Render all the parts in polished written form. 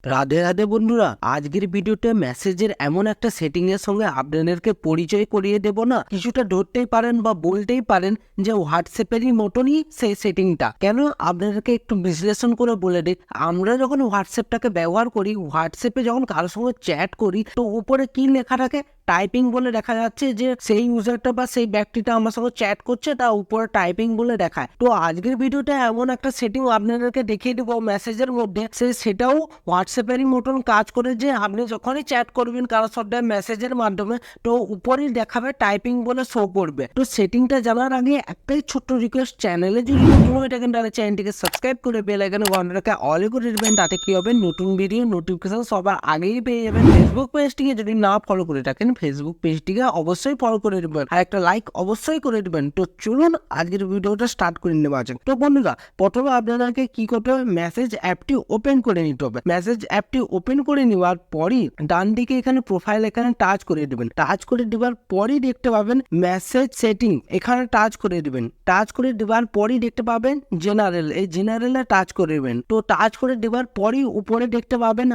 রাধে রাধে বন্ধুরা, আজকের ভিডিওতে মেসেজের এমন একটা সেটিং এর সঙ্গে আপনাদেরকে পরিচয় করিয়ে দেব না, কিছুটা ধরতেই পারেন বা বলতেই পারেন যে হোয়াটসঅ্যাপেরই মতনই সেই সেটিংটা। কেন আপনাদেরকে একটু বিশ্লেষণ করে বলে দিই। আমরা যখন হোয়াটসঅ্যাপটাকে ব্যবহার করি, হোয়াটসঅ্যাপে যখন কারোর সঙ্গে চ্যাট করি, তো উপরে কি লেখা থাকে? টাইপিং বলে দেখা যাচ্ছে যে সেই ইউজারটা বা সেই ব্যক্তিটা আমার সঙ্গে চ্যাট করছে, তার উপরে টাইপিং বলে দেখায়। তো আজকের ভিডিওতে এমন একটা সেটিং আপনাদেরকে দেখিয়ে দেবো মেসেজের মধ্যে, সেটাও হোয়াটসঅ্যাপেরই মতন কাজ করে, যে আপনি যখনই চ্যাট করবেন কারোর সাথে মেসেজের মাধ্যমে, তো উপরেই দেখাবে টাইপিং বলে শো করবে। তো সেটিংটা জানার আগে একটাই ছোট্ট রিকোয়েস্ট, চ্যানেলে যদি নতুন হয়ে থাকেন তাহলে চ্যানেলটিকে সাবস্ক্রাইব করে বেল আইকনে ঘন্টাটাকে অল করে দেবেন। তাতে কি হবে, নতুন ভিডিও নোটিফিকেশন সবার আগেই পেয়ে যাবেন। ফেসবুক পেজটিকে যদি না ফলো করে থাকেন, ফেসবুক পেজটিকে অবশ্যই ফলো করে দেবেন আর একটা লাইক অবশ্যই করে দেবেন। তো চলুন আজকের ভিডিওটা স্টার্ট করে নেওয়া যাক। তো বন্ধুরা, প্রথমে আপনাদেরকে কি করতে হবে, মেসেজ অ্যাপটি ওপেন করে নিতে হবে। মেসেজ অ্যাপটি ওপেন করে নেওয়ার পরই ডান দিকে এখানে প্রোফাইল এখানে টাচ করে দেবেন। টাচ করে দেওয়ার পরই দেখতে পাবেন মেসেজ সেটিং, এখানে টাচ করে দেবেন। টাচ করে দেওয়ার পরই দেখতে পাবেন জেনারেল, এই জেনারেলে টাচ করে দেবেন। তো টাচ করে দেওয়ার পরই উপরে দেখতে পাবেন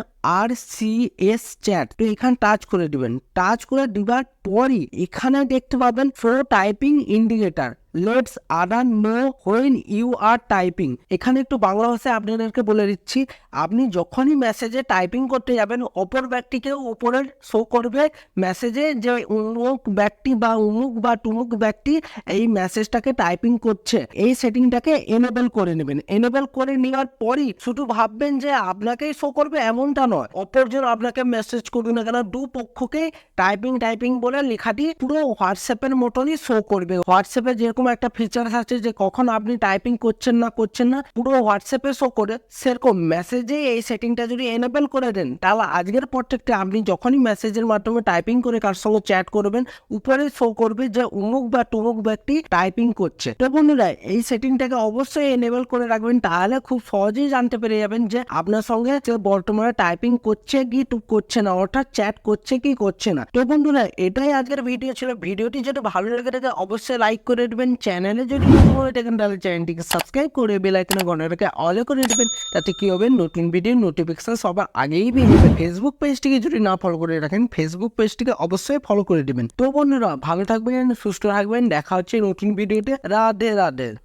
RCS চ্যাট, তো এখানে টাচ করে দিবেন। টাচ করে দেওয়ার পরই এখানে দেখতে পাবেন for typing indicator, lets other know when you are typing. এখানে একটু বাংলা ভাষায় আপনাদেরকে বলে দিচ্ছি, আপনি যখনই মেসেজে টাইপিং করতে যাবেন, অপর ব্যক্তিকেও উপরে শো করবে মেসেজে যে অমুক ব্যক্তি বা অমুক বা টুমুক ব্যক্তি এই মেসেজটাকে টাইপিং করছে। এই সেটিংটাকে এনেবল করে নেবেন। এনেবল করে নেওয়ার পরই শুধু ভাববেন যে আপনাকেই শো করবে এমনটা নয়, অপরজন আপনাকে মেসেজ করবে না কেন, দুপক্ষকে টাইপিং বলে লেখাটি পুরো হোয়াটসঅ্যাপের মতনই শো করবে। হোয়াটসঅ্যাপে যেরকম একটা ফিচার আছে যে কখন আপনি টাইপিং করছেন না পুরো হোয়াটসঅ্যাপে শো করে, সেরকম মেসেজে এই সেটিংটা যদি এনেবল করে দেন, তাহলে আজকের পর থেকে আপনি যখনই মেসেজের মাধ্যমে টাইপিং করে কার সঙ্গে চ্যাট করবেন, উপরে শো করবে যে অমুক বা টুমুক ব্যক্তি টাইপিং করছে। তো বন্ধুরা, এই সেটিংটাকে অবশ্যই এনেবল করে রাখবেন, তাহলে খুব সহজেই জানতে পেরে যাবেন যে আপনার সঙ্গে যে বর্তমানে টাইপিং করছে কি করছে না, অর্থাৎ চ্যাট করছে কি করছে না। তো বন্ধুরা, এটাই আজকের ভিডিও ছিল। ভিডিওটি যদি ভালো লেগে থাকে অবশ্যই লাইক করে দেবেন। চ্যানেলে যদি নতুন হয়ে থাকেন তাহলে চ্যানেলটিকে সাবস্ক্রাইব করে বেল আইকনে ঘন্টাটাকে অল করে দেবেন। তাতে কি হবে, নতুন ভিডিও নোটিফিকেশন সবার আগেই পেয়ে যাবেন। ফেসবুক পেজটিকে যদি না ফলো করে রাখেন, ফেসবুক পেজটিকে অবশ্যই ফলো করে দেবেন। তো বন্ধুরা, ভালো থাকবেন, সুস্থ থাকবেন, দেখা হচ্ছে নতুন ভিডিওতে। রাধে রাধে।